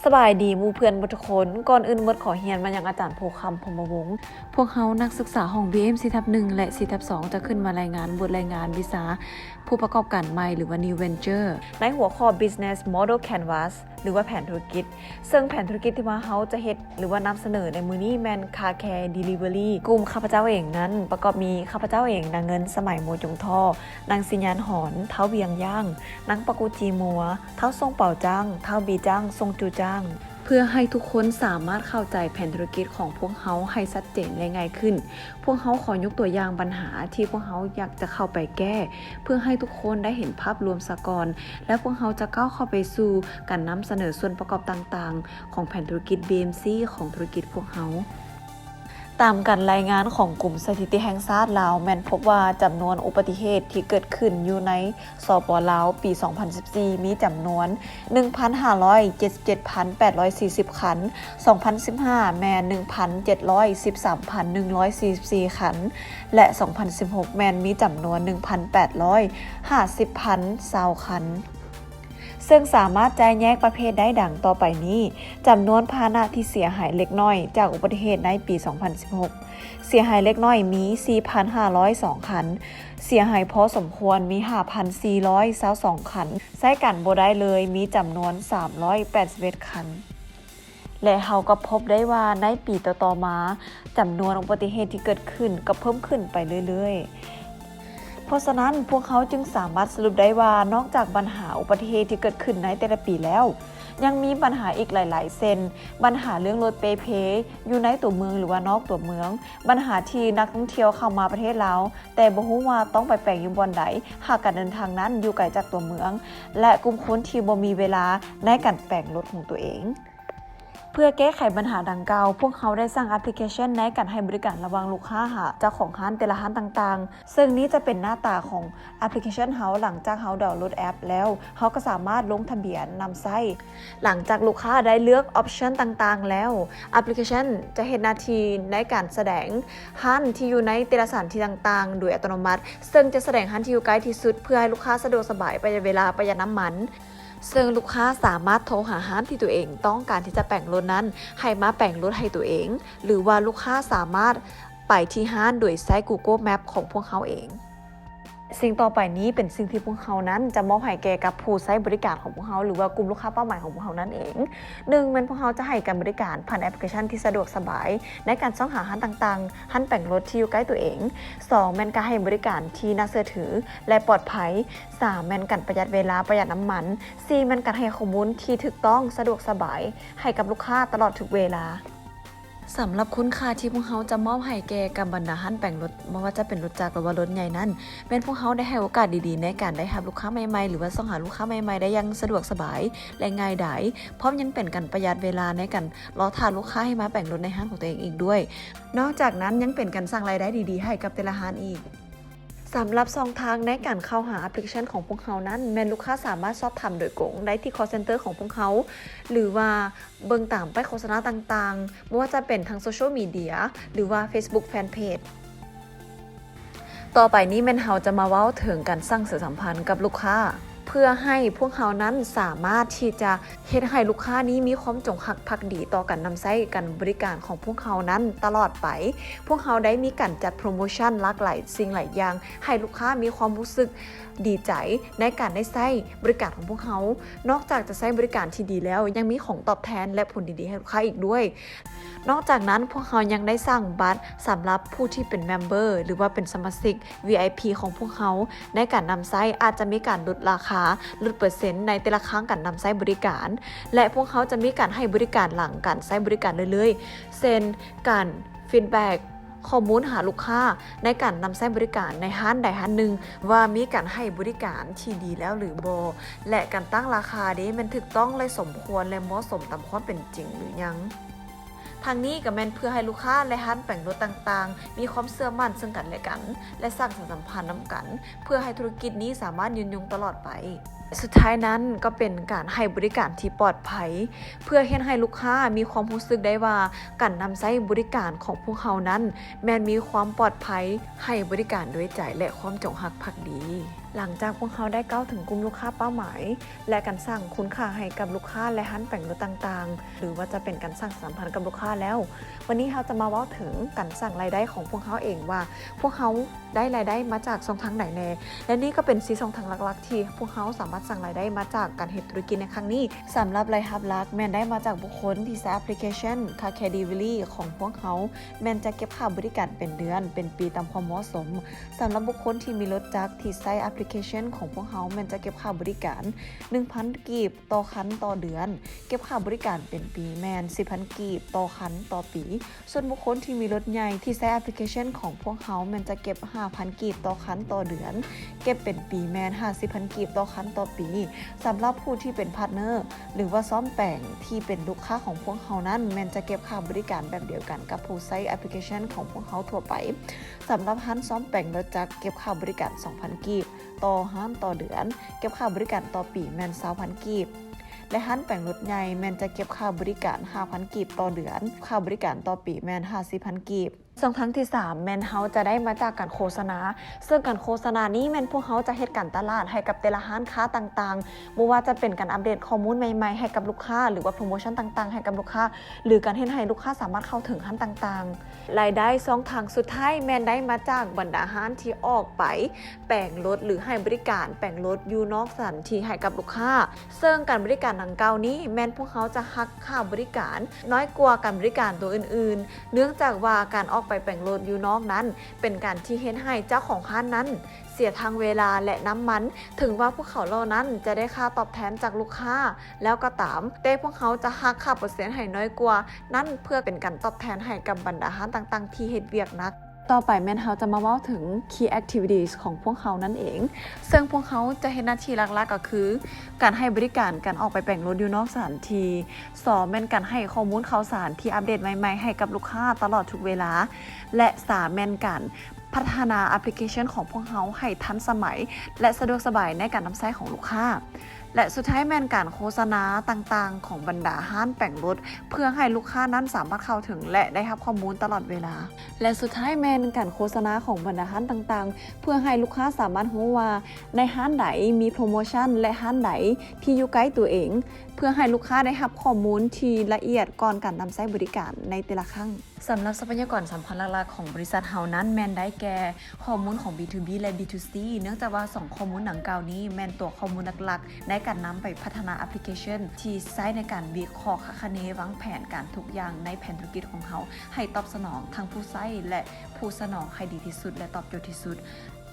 สบายดีหมู่เพื่อนทุกคนก่อนอื่นหมดขอเรียนมาอย่างอาจารย์โพคำพรหมวงศ์พวกเขานักศึกษาห้อง BM4/1 และ 4/2 จะขึ้นมารายงานบทรายงานวิชาผู้ประกอบการใหม่หรือว่า New Venture ในหัวข้อ Business Model Canvas หรือว่าแผนธุรกิจซึ่งแผนธุรกิจที่ว่าเขาจะเฮ็ดหรือว่านำเสนอในมื้อนี้แม่น Car Care Delivery กลุ่มข้าพเจ้าเองนั้นประกอบมีข้าพเจ้าเองนางเงินสมัยโมจงท่อนางสิญญาณหอนเท้าเวียงย่างนางปะกูจีมัวเท้าทรงเป่าจ้างเท้าบีจ้างทรงจูจ้างเพื่อให้ทุกคนสามารถเข้าใจแผนธุรกิจของพวกเขาให้ชัดเจนและง่ายขึ้นพวกเขาขอยกตัวอย่างปัญหาที่พวกเขาอยากจะเข้าไปแก้เพื่อให้ทุกคนได้เห็นภาพรวมซะก่อนและพวกเขาจะก้าวเข้าไปสู่การนำเสนอส่วนประกอบต่างๆของแผนธุรกิจ BMC ของธุรกิจพวกเขาตามการรายงานของกลุ่มสถิติแห่งชาติลาวแม่นพบว่าจำนวนอุบัติเหตุที่เกิดขึ้นอยู่ในสปป.ลาวปี 2014 มีจำนวน 1,577,840 คัน 2015 แม่น 1,713,144 คัน และ 2016 แม่นมีจำนวน 1,850,020 คันซึ่งสามารถแจ้งแยกประเภทได้ดังต่อไปนี้จำนวนพาหนะที่เสียหายเล็กน้อยจากอุบัติเหตุในปี 2016 เสียหายเล็กน้อยมี 4,502 คัน เสียหายพอสมควรมี 5,422 คันใช้กันบ่ได้เลยมีจำนวน 381 คัน และเราก็พบได้ว่าในปีต่อๆมาจำนวนอุบัติเหตุที่เกิดขึ้นก็เพิ่มขึ้นไปเรื่อยๆเพราะฉะนั้นพวกเขาจึงสามารถสรุปได้ว่านอกจากปัญหาอุบัติเหตุที่เกิดขึ้นในแต่ละปีแล้วยังมีปัญหาอีกหลายๆเช่นปัญหาเรื่องรถเปอยู่ในตัวเมืองหรือว่านอกตัวเมืองปัญหาที่นักท่องเที่ยวเข้ามาประเทศลาวแต่บ่ฮู้ว่าต้องไปแปลงอยู่บ่อนใดหากการเดินทางนั้นอยู่ไกลจากตัวเมืองและกลุ่มคนที่บ่มีเวลาในการแปลงรถของตัวเองเพื่อแก้ไขปัญหาดังกล่าวพวกเขาได้สร้างแอปพลิเคชันในการให้บริการระหว่างลูกค้าหาเจ้าของร้านแต่ละร้านต่างๆซึ่งนี้จะเป็นหน้าตาของแอปพลิเคชันเฮาหลังจากเฮาดาวน์โหลดแอปแล้วเฮาก็สามารถลงทะเบียนนำไส้หลังจากลูกค้าได้เลือกออปชันต่างๆแล้วแอปพลิเคชันจะเฮ็ดหน้าที่ในการแสดงร้านที่อยู่ในแต่ละสถานที่ต่างๆโดยอัตโนมัติซึ่งจะแสดงร้านที่อยู่ใกล้ที่สุดเพื่อให้ลูกค้าสะดวกสบายประหยัดเวลาประหยัดน้ำมันซึ่งลูกค้าสามารถโทรหาร้านที่ตัวเองต้องการที่จะแปลงรถนั้นให้มาแปลงรถให้ตัวเองหรือว่าลูกค้าสามารถไปที่ร้านโดยใช้ Google Map ของพวกเขาเองสิ่งต่อไปนี้เป็นสิ่งที่พวกเขานั้นจะมอบให้แก่กับผู้ใช้บริการของพวกเขาหรือว่ากลุ่มลูกค้าเป้าหมายของพวกเขานั่นเอง1มันพวกเขาจะให้การบริการผ่านแอปพลิเคชันที่สะดวกสบายในการซ่องหาร้านต่างๆร้านแปลงรถที่อยู่ใกล้ตัวเอง2มันการให้บริการที่น่าเชื่อถือและปลอดภัย3มันการประหยัดเวลาประหยัดน้ำมัน4มันการให้ข้อมูลที่ถูกต้องสะดวกสบายให้กับลูกค้าตลอดทุกเวลาสำหรับคุณค่าที่พวกเขาจะมอบให้แก่กับบรรดาร้านแปลงรถไม่ว่าจะเป็นรถจักรหรือว่ารถใหญ่นั้นเป็นพวกเขาได้ให้โอกาสดีๆในการได้รับลูกค้าใหม่ๆหรือว่าส่งหาลูกค้าใหม่ๆได้อย่างสะดวกสบายและง่ายดายพร้อมยังเป็นการประหยัดเวลาในการรอทานลูกค้าให้มาแปลงรถในห้างของตัวเองอีกด้วยนอกจากนั้นยังเป็นการสร้างรายได้ดีๆให้กับแต่ละร้านอีกสำหรับช่องทางในการเข้าหาแอปพลิเคชันของพวกเขานั้นแม้ลูกค้าสามารถสอบถามโดยตรงได้ที่ call center ของพวกเขาหรือว่าเบิ่งตามป้ายโฆษณาต่างๆไม่ว่าจะเป็นทางโซเชียลมีเดียหรือว่า Facebook Fanpage ต่อไปนี้แม่นเฮาจะมาเว้าถึงการสร้างสื่อสัมพันธ์กับลูกค้าเพื่อให้พวกเขานั้นสามารถที่จะเฮ็ดให้ลูกค้านี้มีความจงรักภักดีต่อกันนำใช้กันบริการของพวกเขานั้นตลอดไปพวกเขาได้มีการจัดโปรโมชั่นหลากหลายสิ่งหลายอย่างให้ลูกค้ามีความรู้สึกดีใจในการได้ใช้บริการของพวกเขานอกจากจะใช้บริการที่ดีแล้วยังมีของตอบแทนและผลดีๆให้ลูกค้าอีกด้วยนอกจากนั้นพวกเขายังได้สร้างบัตรสำหรับผู้ที่เป็นเมมเบอร์หรือว่าเป็นสมาชิก VIP ของพวกเขาในการนำใช้อาจจะมีการลดราคาลดเปอร์เซ็นต์ในแต่ละครั้งการนำใช้บริการและพวกเขาจะมีการให้บริการหลังการใช้บริการเรื่อยๆเช่นการฟีดแบ็กข้อมูลหาลูกค้าในการนำใช้บริการในร้านใดร้านหนึ่งว่ามีการให้บริการที่ดีแล้วหรือบ่และการตั้งราคานี้มันถูกต้องและสมควรและเหมาะสมตามความเป็นจริงหรือยังทางนี้ก็แม่นเพื่อให้ลูกค้าและร้านแต่งรถต่างๆมีความเชื่อมั่นซึ่งกันและกันและสร้างสัมพันธ์นำกันเพื่อให้ธุรกิจนี้สามารถยืนยงตลอดไปสุดท้ายนั้นก็เป็นการให้บริการที่ปลอดภัยเพื่อเฮ็ดให้ลูกค้ามีความรู้สึกได้ว่าการนำใช้บริการของพวกเขานั้นแม้นมีความปลอดภัยให้บริการด้วยใจและความจงรักภักดี หลังจากพวกเขาได้ก้าวถึงกลุ่มลูกค้าเป้าหมายและการสร้างคุณค่าให้กับลูกค้าและร้านแต่งรถต่างๆหรือว่าจะเป็นการสร้างสัมพันธ์กับลูกค้าแล้ววันนี้เราจะมาเว้าถึงการสร้างรายได้ของพวกเขาเองว่าพวกเขาได้รายได้มาจากช่องทางไหนแน่และนี่ก็เป็น4ช่องทางหลักๆที่พวกเขาสามารถสร้างรายได้มาจากการเฮ็ดธุรกิจในครั้งนี้สำหรับรายรับหลักแม่นได้มาจากบุคคลที่ใช้แอปพลิเคชัน Car Care Delivery ของพวกเขาแม่นจะเก็บค่าบริการเป็นเดือนเป็นปีตามความเหมาะสมสำหรับบุคคลที่มีรถจักรที่ใช้แอปพลิเคชันของพวกเขาแม่นจะเก็บค่าบริการ 1,000 กีบต่อคันต่อเดือนเก็บค่าบริการเป็นปีแม่น 10,000 กีบต่อคันต่อปีส่วนบุคคลที่มีรถใหญ่ที่ใช้แอปพลิเคชันของพวกเขาแม่นจะเก็บ 5,000 กีบต่อคันต่อเดือนเก็บเป็นปีแม่น 50,000 กีบต่อคันต่อปีสำหรับผู้ที่เป็นพาร์ทเนอร์หรือว่าซ่อมแต่งที่เป็นลูกค้าของพวกเขานั้นแม่นจะเก็บค่าบริการแบบเดียวกันกับผู้ใช้แอปพลิเคชันของพวกเขาทั่วไปสำหรับร้านซ่อมแต่งรถจักรเก็บค่าบริการ 2,000 กีบต่อร้านต่อเดือนเก็บค่าบริการต่อปีแม่น 20,000 กีบและร้านแต่งรถใหญ่แม่นจะเก็บค่าบริการ 5,000 กีบต่อเดือนค่าบริการต่อปีแม่น 50,000 กีบช่องทางที่3แม่นเฮาจะได้มาจากการโฆษณาซึ่งการโฆษณานี้แม่นพวกเฮาจะเฮ็ดการตลาดให้กับแต่ละร้านค้าต่างๆบ่ว่าจะเป็นการอัปเดตข้อมูลใหม่ๆให้กับลูกค้าหรือว่าโปรโมชั่นต่างๆให้กับลูกค้าหรือการเฮ็ดให้ลูกค้าสามารถเข้าถึงร้านต่างๆรายได้ช่องทางสุดท้ายแม่นได้มาจากบรรดาร้านที่ออกไปแปลงรถหรือให้บริการแปลงรถอยู่นอกสถานที่ให้กับลูกค้าซึ่งการบริการดังกล่าวนี้แม่นพวกเขาจะหักค่าบริการน้อยกว่าการบริการตัวอื่นๆเนื่องจากว่าการออกไปแปลงรถอยู่นอกนั้นเป็นการที่เฮ็ดให้เจ้าของร้านนั้นเสียทางเวลาและน้ำมันถึงว่าพวกเขาเหล่านั้นจะได้ค่าตอบแทนจากลูกค้าแล้วก็ตามแต่พวกเขาจะหักค่าเปอร์เซ็นต์ให้น้อยกว่านั่นเพื่อเป็นการตอบแทนให้กับบรรดาร้านต่างๆที่เฮ็ดเวียกหนักต่อไปแม่นเฮาจะมาเว้าถึง key activities ของพวกเขานั่นเองซึ่งพวกเขาจะเฮ็ดหน้าที่หลักๆก็คือการให้บริการการออกไปแปลงรถอยู่นอกสถานที่2แม่นการให้ข้อมูลข่าวสารที่อัปเดตใหม่ๆให้กับลูกค้าตลอดทุกเวลาและ3แม่นการพัฒนาแอปพลิเคชันของพวกเขาให้ทันสมัยและสะดวกสบายในการนำใช้ของลูกค้าและสุดท้ายแม่นการโฆษณาต่างๆของบรรดาห้างแปลงรถเพื่อให้ลูกค้านั้นสามารถเข้าถึงและได้รับข้อมูลตลอดเวลาและสุดท้ายแม่นการโฆษณาของบรรดาห้างต่างๆเพื่อให้ลูกค้าสามารถรู้ว่าในห้างไหนมีโปรโมชั่นและห้างไหนที่อยู่ใกล้ตัวเองเพื่อให้ลูกค้าได้รับข้อมูลที่ละเอียดก่อนการนำใช้บริการในแต่ละครั้งสำหรับทรัพยากรสำคัญหลักๆของบริษัทเฮานั้นแม่นได้แก่ข้อมูลของ B2B และ B2C เนื่องจากว่า2ข้อมูลดังกล่าวนี้แม่นตัวข้อมูลหลักๆในการนำไปพัฒนาแอปพลิเคชันที่ใช้ในการวิเคราะห์คาดคะเนวางแผนการทุกอย่างในแผนธุรกิจของเขาให้ตอบสนองทั้งผู้ใช้และผู้สนองให้ดีที่สุดและตอบโจทย์ที่สุด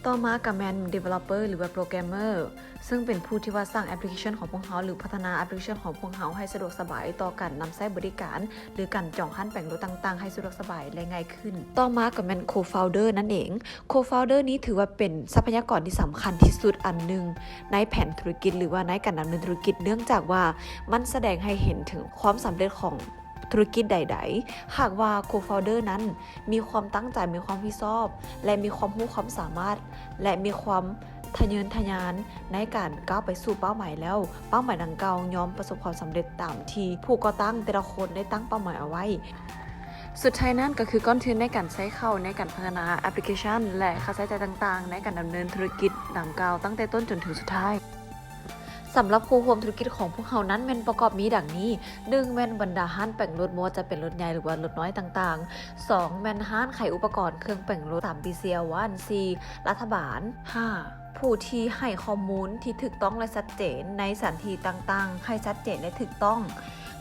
ต่อมากับแมน Developer หรือว่า Programmer ซึ่งเป็นผู้ที่ว่าสร้างแอปพลิเคชันของพวกเขาหรือพัฒนาแอปพลิเคชันของพวกเขาให้สะดวกสบายต่อการนำใช้บริการหรือการจองร้านแปลงรถต่างๆให้สะดวกสบายและง่ายขึ้นต่อมากับแมน Co-founder นั่นเอง Co-founder นี้ถือว่าเป็นทรัพยากรที่สำคัญที่สุดอันหนึ่งในแผนธุรกิจหรือว่าในการดำเนินธุรกิจเนื่องจากว่ามันแสดงให้เห็นถึงความสำเร็จของธุรกิจใดๆหากว่า Co-founder นั้นมีความตั้งใจมีความรับผิดชอบและมีความรู้ความสามารถและมีความทะเยอทะยานในการก้าวไปสู่เป้าหมายแล้วเป้าหมายดังกล่าวย่อมประสบความสำเร็จตามที่ผู้ก่อตั้งแต่ละคนได้ตั้งเป้าหมายเอาไว้สุดท้ายนั้นก็คือก้อนทุนในการใช้เข้าในการพัฒนาแอปพลิเคชันและค่าใช้จ่ายต่างๆในการดำเนินธุรกิจดังกล่าวตั้งแต่ต้นจนถึงสุดท้ายสำหรับคู่ร่วมธุรกิจของพวกเขานั้นแม่นประกอบมีดังนี้1แม่นบรรดาห้างแปลงรถมัวจะเป็นรถใหญ่หรือว่ารถน้อยต่างๆ2แม่นห้างขายอุปกรณ์เครื่องแปลงรถ3 BCL1 4รัฐบาล5ผู้ที่ให้ข้อมูลที่ถูกต้องและชัดเจนในสถานที่ต่างๆให้ชัดเจนและถูกต้อง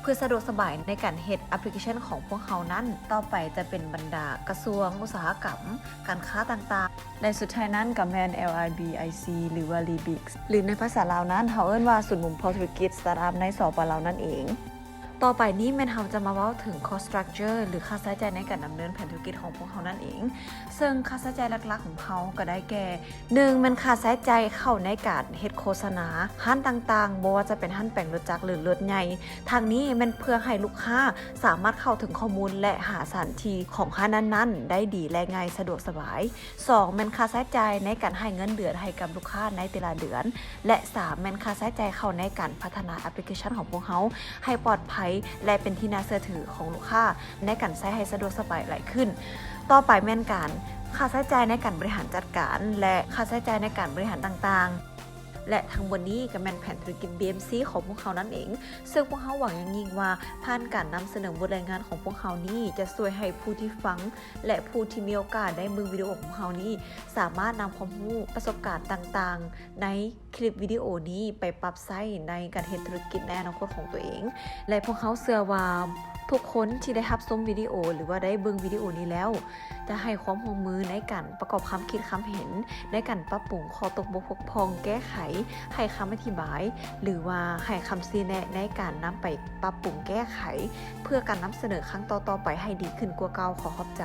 เพื่อสะดวกสบายในการเฮ็ดแอปพลิเคชันของพวกเขานั้นต่อไปจะเป็นบรรดากระทรวงอุตสาหกรรมการค้าต่างๆและสุดท้ายนั้นกับแมน LIBIC หรือว่า Libix หรือในภาษาลาวนั้นเขาเอิ้นว่าศูนย์หมุนเพาะธุรกิจสตาร์ทอัพในสป.ลาวนั่นเองต่อไปนี้แม่นเราจะมาเว้าถึง cost structure หรือค่าใช้จ่ายในการดำเนินแผนธุรกิจของพวกเขานั่นเองซึ่งค่าใช้จ่ายหลักๆของเขาก็ได้แก่1มันค่าใช้จ่ายเข้าในการเฮ็ดโฆษณาห้างต่างๆบ่ว่าจะเป็นห้างแปลงรถจักรหรือรถใหญ่ทางนี้มันเพื่อให้ลูกค้าสามารถเข้าถึงข้อมูลและหาสถานที่ของห้างนั้นๆได้ดีและง่ายสะดวกสบาย2มันค่าใช้จ่ายในการให้เงินเดือนให้กับลูกค้าในแต่ละเดือนและ3มันค่าใช้จ่ายเข้าในการพัฒนาแอปพลิเคชันของพวกเขาให้ปลอดภัย ยและเป็นที่น่าเชื่อถือของลูกค้าในการใช้ให้สะดวกสบายหลายขึ้นต่อไปแม่นการค่าใช้จ่ายในการบริหารจัดการและค่าใช้จ่ายในการบริหารต่างๆและทั้งหมดนี้ก็แม่นแผนธุรกิจ BMC ของพวกเขานั่นเองซึ่งพวกเขาหวังอย่างยิ่งว่าผ่านการนำเสนอบทรายงานของพวกเขานี้จะช่วยให้ผู้ที่ฟังและผู้ที่มีโอกาสได้เบิ่งวิดีโอของพวกเขานี้สามารถนำความรู้ประสบการณ์ต่างๆในคลิปวิดีโอนี้ไปปรับใช้ในการเฮ็ดธุรกิจในอนาคตของตัวเองและพวกเขาเชื่อว่าทุกคนที่ได้รับชมวิดีโอหรือว่าได้เบิ่งวิดีโอนี้แล้วจะให้ความร่วมมือในการประกอบความคิดความเห็นในการปรับปรุงข้อตกบกพร่องแก้ไขให้คำอธิบายหรือว่าให้คำชี้แนะในการนำไปปรับปรุงแก้ไขเพื่อการนำเสนอครั้งต่อๆไปให้ดีขึ้นกว่าเก่าขอขอบใจ